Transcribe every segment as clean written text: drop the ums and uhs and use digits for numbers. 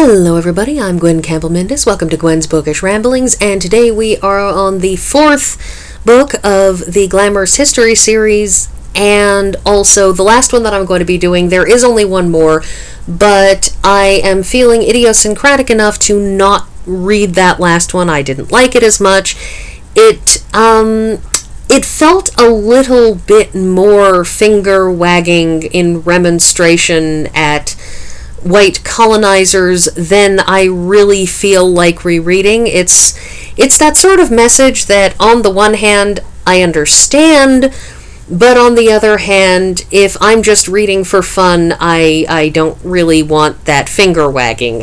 Hello everybody, I'm Gwen Campbell-Mindes. Welcome to Gwen's Bookish Ramblings, and today we are on the fourth book of the Glamourist History series, and also the last one that I'm going to be doing. There is only one more, but I am feeling idiosyncratic enough to not read that last one. I didn't like it as much. It felt a little bit more finger-wagging in remonstration at white colonizers than I really feel like rereading. It's that sort of message that on the one hand I understand, but on the other hand, if I'm just reading for fun, I don't really want that finger wagging.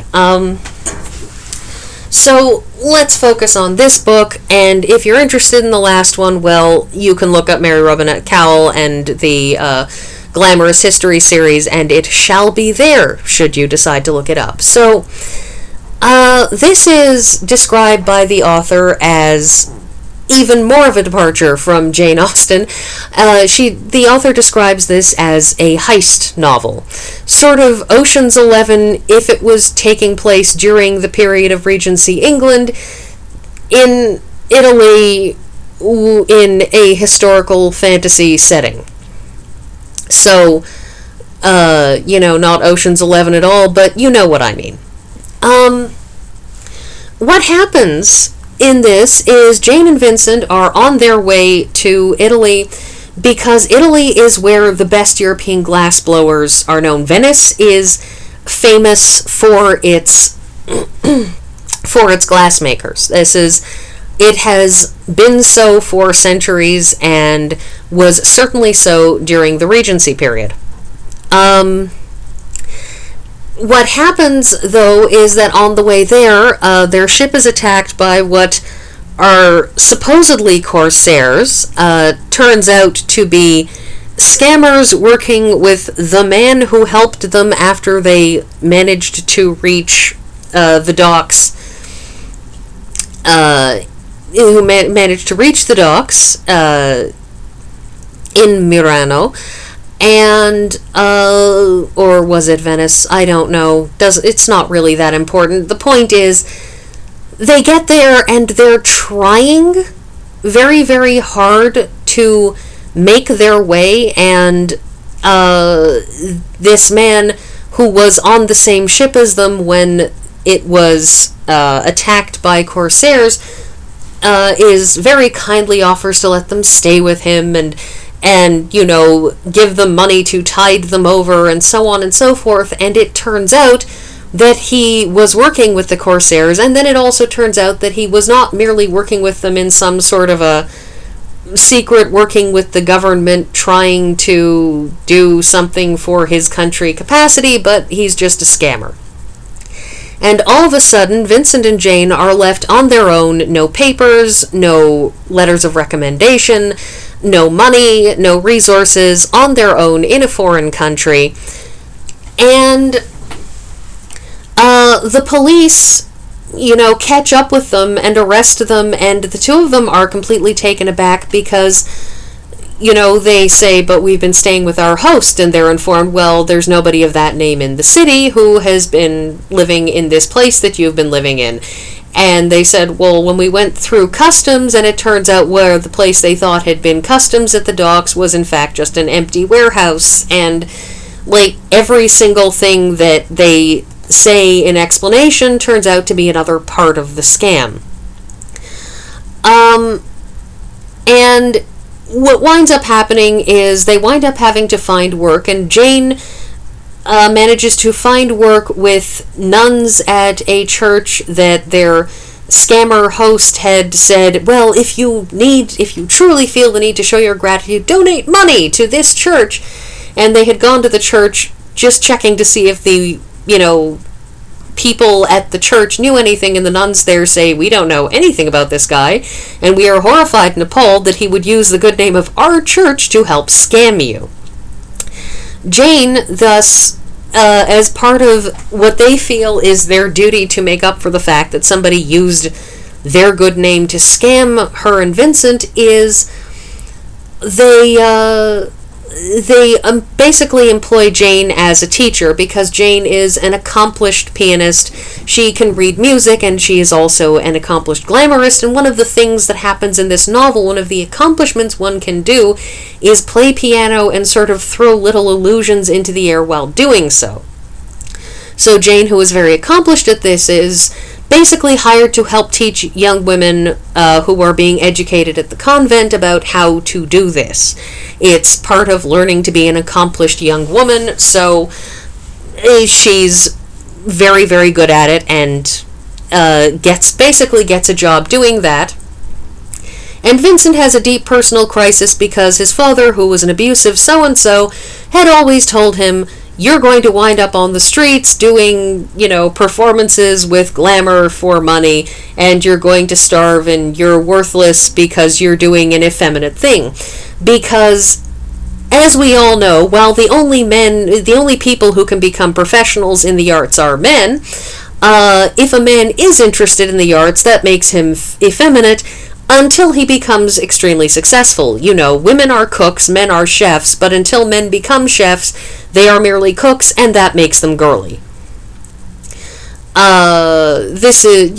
So let's focus on this book, and if you're interested in the last one, well, you can look up Mary Robinette Kowal and the Glamourist History series, and it shall be there, should you decide to look it up. So, this is described by the author as even more of a departure from Jane Austen. The author describes this as a heist novel. Sort of Ocean's 11 if it was taking place during the period of Regency England, in Italy, in a historical fantasy setting. So, not Ocean's 11 at all, but you know what I mean. What happens in this is Jane and Vincent are on their way to Italy because Italy is where the best European glassblowers are known. Venice is famous for its glassmakers. It has been so for centuries and was certainly so during the Regency period. What happens, though, is that on the way there, their ship is attacked by what are supposedly corsairs. Turns out to be scammers working with the man who helped them after they managed to reach the docks. Who managed to reach the docks in Murano, and or was it Venice? I don't know. It's not really that important. The point is, they get there and they're trying very, very hard to make their way, and this man who was on the same ship as them when it was attacked by corsairs is very kindly offers to let them stay with him and give them money to tide them over and so on and so forth. And it turns out that he was working with the corsairs, and then it also turns out that he was not merely working with them in some sort of a secret working with the government trying to do something for his country capacity, but he's just a scammer. And all of a sudden, Vincent and Jane are left on their own, no papers, no letters of recommendation, no money, no resources, on their own in a foreign country. And the police, catch up with them and arrest them, and the two of them are completely taken aback because they say, but we've been staying with our host, and they're informed, well, there's nobody of that name in the city who has been living in this place that you've been living in. And they said, well, when we went through customs, and it turns out where the place they thought had been customs at the docks was in fact just an empty warehouse, and every single thing that they say in explanation turns out to be another part of the scam. And what winds up happening is they wind up having to find work, and Jane manages to find work with nuns at a church that their scammer host had said, well, if you truly feel the need to show your gratitude, donate money to this church. And they had gone to the church just checking to see if the, people at the church knew anything, and the nuns there say, we don't know anything about this guy, and we are horrified and appalled that he would use the good name of our church to help scam you. Jane, thus, as part of what they feel is their duty to make up for the fact that somebody used their good name to scam her and Vincent, is they they basically employ Jane as a teacher because Jane is an accomplished pianist. She can read music, and she is also an accomplished glamourist. And one of the things that happens in this novel, one of the accomplishments one can do, is play piano and sort of throw little illusions into the air while doing so. So Jane, who is very accomplished at this, is basically hired to help teach young women who are being educated at the convent about how to do this. It's part of learning to be an accomplished young woman, so she's very, very good at it, and gets a job doing that. And Vincent has a deep personal crisis because his father, who was an abusive so-and-so, had always told him, you're going to wind up on the streets doing, performances with glamour for money, and you're going to starve, and you're worthless because you're doing an effeminate thing. Because, as we all know, while the only people who can become professionals in the arts are men, if a man is interested in the arts, that makes him effeminate, until he becomes extremely successful. Women are cooks, men are chefs, but until men become chefs, they are merely cooks, and that makes them girly. This is,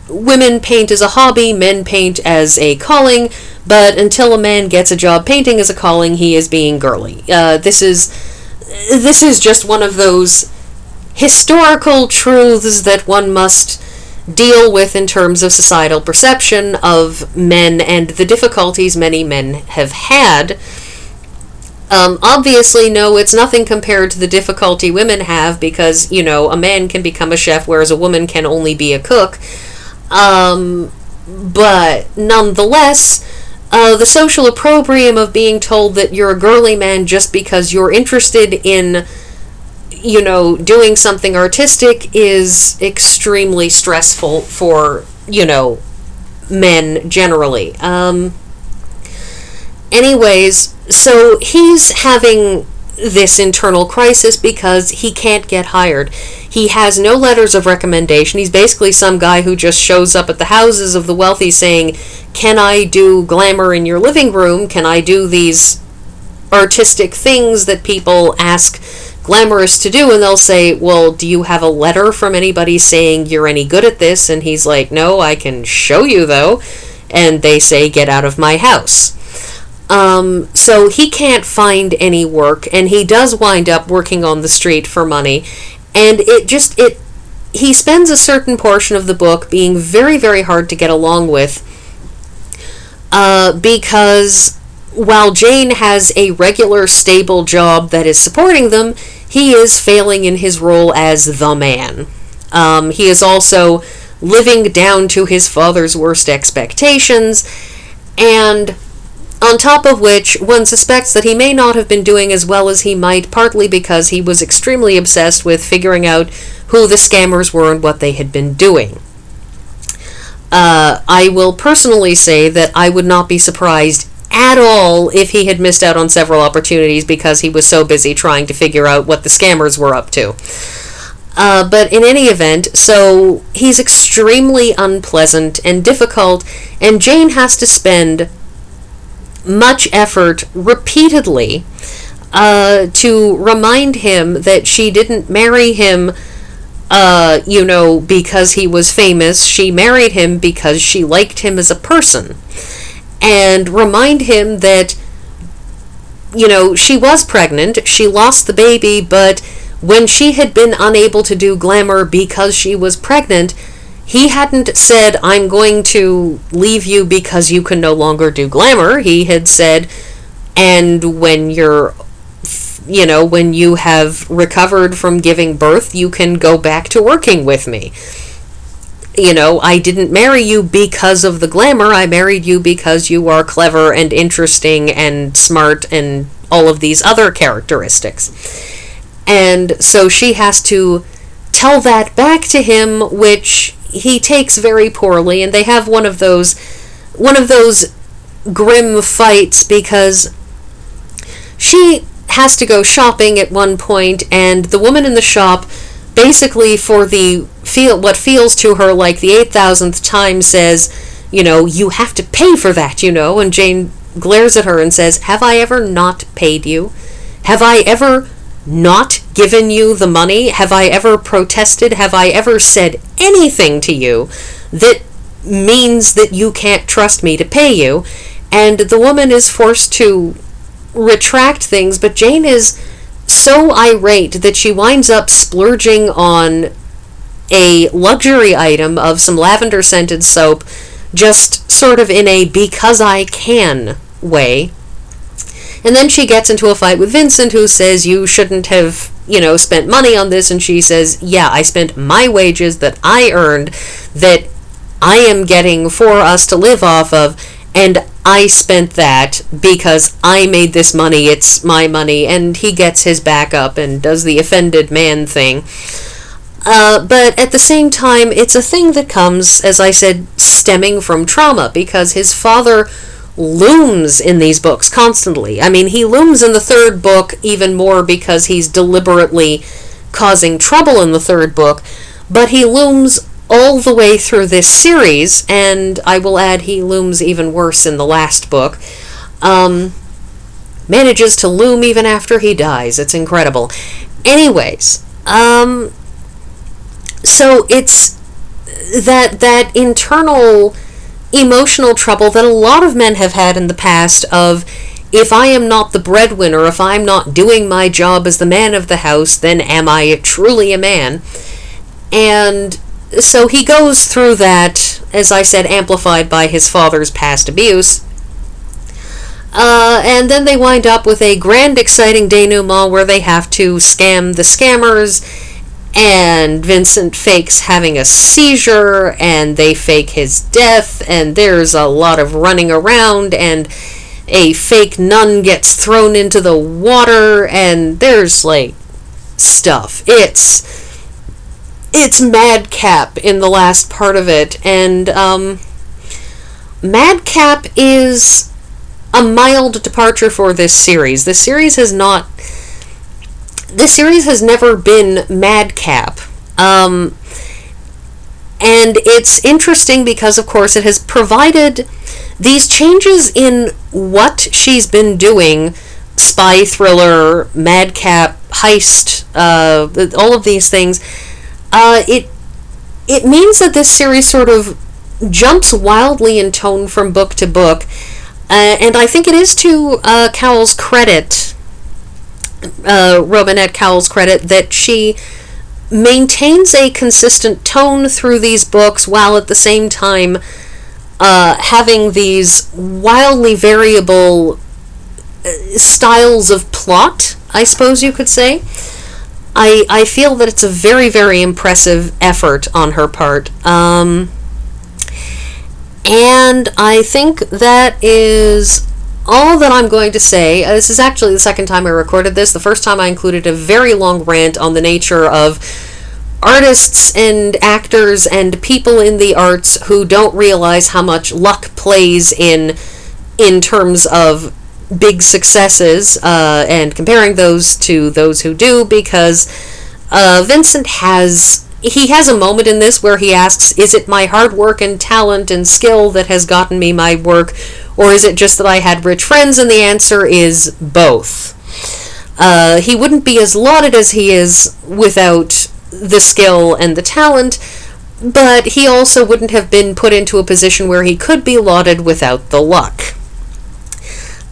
women paint as a hobby, men paint as a calling, but until a man gets a job painting as a calling, he is being girly. This is just one of those historical truths that one must deal with in terms of societal perception of men and the difficulties many men have had. Obviously, no, it's nothing compared to the difficulty women have because, a man can become a chef whereas a woman can only be a cook. But nonetheless, the social opprobrium of being told that you're a girly man just because you're interested in doing something artistic is extremely stressful for, men generally. Anyways, so he's having this internal crisis because he can't get hired. He has no letters of recommendation. He's basically some guy who just shows up at the houses of the wealthy saying, can I do glamour in your living room? Can I do these artistic things that people ask glamourists to do? And they'll say, well, do you have a letter from anybody saying you're any good at this? And he's like, no, I can show you though. And they say, get out of my house. So he can't find any work, and he does wind up working on the street for money, and he spends a certain portion of the book being very, very hard to get along with, because while Jane has a regular, stable job that is supporting them, he is failing in his role as the man. He is also living down to his father's worst expectations, and on top of which, one suspects that he may not have been doing as well as he might, partly because he was extremely obsessed with figuring out who the scammers were and what they had been doing. I will personally say that I would not be surprised at all if he had missed out on several opportunities because he was so busy trying to figure out what the scammers were up to. But in any event, so he's extremely unpleasant and difficult, and Jane has to spend much effort repeatedly to remind him that she didn't marry him because he was famous. She married him because she liked him as a person, and remind him that she was pregnant, she lost the baby, but when she had been unable to do glamour because she was pregnant, he hadn't said, I'm going to leave you because you can no longer do glamour. He had said, and when when you have recovered from giving birth, you can go back to working with me. I didn't marry you because of the glamour. I married you because you are clever and interesting and smart and all of these other characteristics. And so she has to tell that back to him, which he takes very poorly, and they have one of those grim fights because she has to go shopping at one point, and the woman in the shop basically for what feels to her like the 8,000th time says, you have to pay for that, and Jane glares at her and says, "Have I ever not paid you? Have I ever not given you the money? Have I ever protested? Have I ever said anything to you that means that you can't trust me to pay you?" And the woman is forced to retract things, but Jane is so irate that she winds up splurging on a luxury item of some lavender-scented soap, just sort of in a because I can way. And then she gets into a fight with Vincent, who says, "You shouldn't have, spent money on this." And she says, "Yeah, I spent my wages that I earned, that I am getting for us to live off of, and I spent that because I made this money, it's my money." And he gets his back up and does the offended man thing. But at the same time, it's a thing that comes, as I said, stemming from trauma, because his father looms in these books constantly. I mean, he looms in the third book even more because he's deliberately causing trouble in the third book, but he looms all the way through this series, and I will add he looms even worse in the last book. Manages to loom even after he dies. It's incredible. Anyways, so it's that internal emotional trouble that a lot of men have had in the past of, if I am not the breadwinner, if I'm not doing my job as the man of the house, then am I truly a man? And so he goes through that, as I said, amplified by his father's past abuse. And then they wind up with a grand, exciting denouement where they have to scam the scammers, and Vincent fakes having a seizure, and they fake his death, and there's a lot of running around, and a fake nun gets thrown into the water, and there's, stuff. It's madcap in the last part of it, and madcap is a mild departure for this series. This series has never been madcap. And it's interesting because, of course, it has provided these changes in what she's been doing, spy thriller, madcap, heist, all of these things. It means that this series sort of jumps wildly in tone from book to book, and I think it is to Kowal's credit, Robinette Kowal's credit, that she maintains a consistent tone through these books while at the same time having these wildly variable styles of plot, I suppose you could say. I feel that it's a very, very impressive effort on her part. And I think that is all that I'm going to say. This is actually the second time I recorded this. The first time I included a very long rant on the nature of artists and actors and people in the arts who don't realize how much luck plays in terms of big successes, and comparing those to those who do, because Vincent has a moment in this where he asks, is it my hard work and talent and skill that has gotten me my work, or is it just that I had rich friends? And the answer is both. He wouldn't be as lauded as he is without the skill and the talent, but he also wouldn't have been put into a position where he could be lauded without the luck.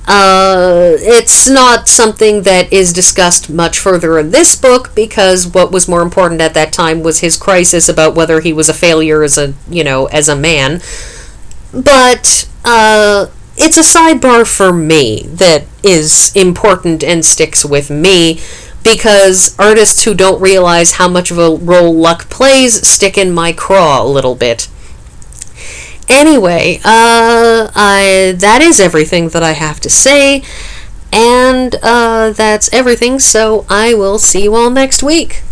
It's not something that is discussed much further in this book, because what was more important at that time was his crisis about whether he was a failure as a man. But it's a sidebar for me that is important and sticks with me, because artists who don't realize how much of a role luck plays stick in my craw a little bit. Anyway, that is everything that I have to say, and that's everything, so I will see you all next week.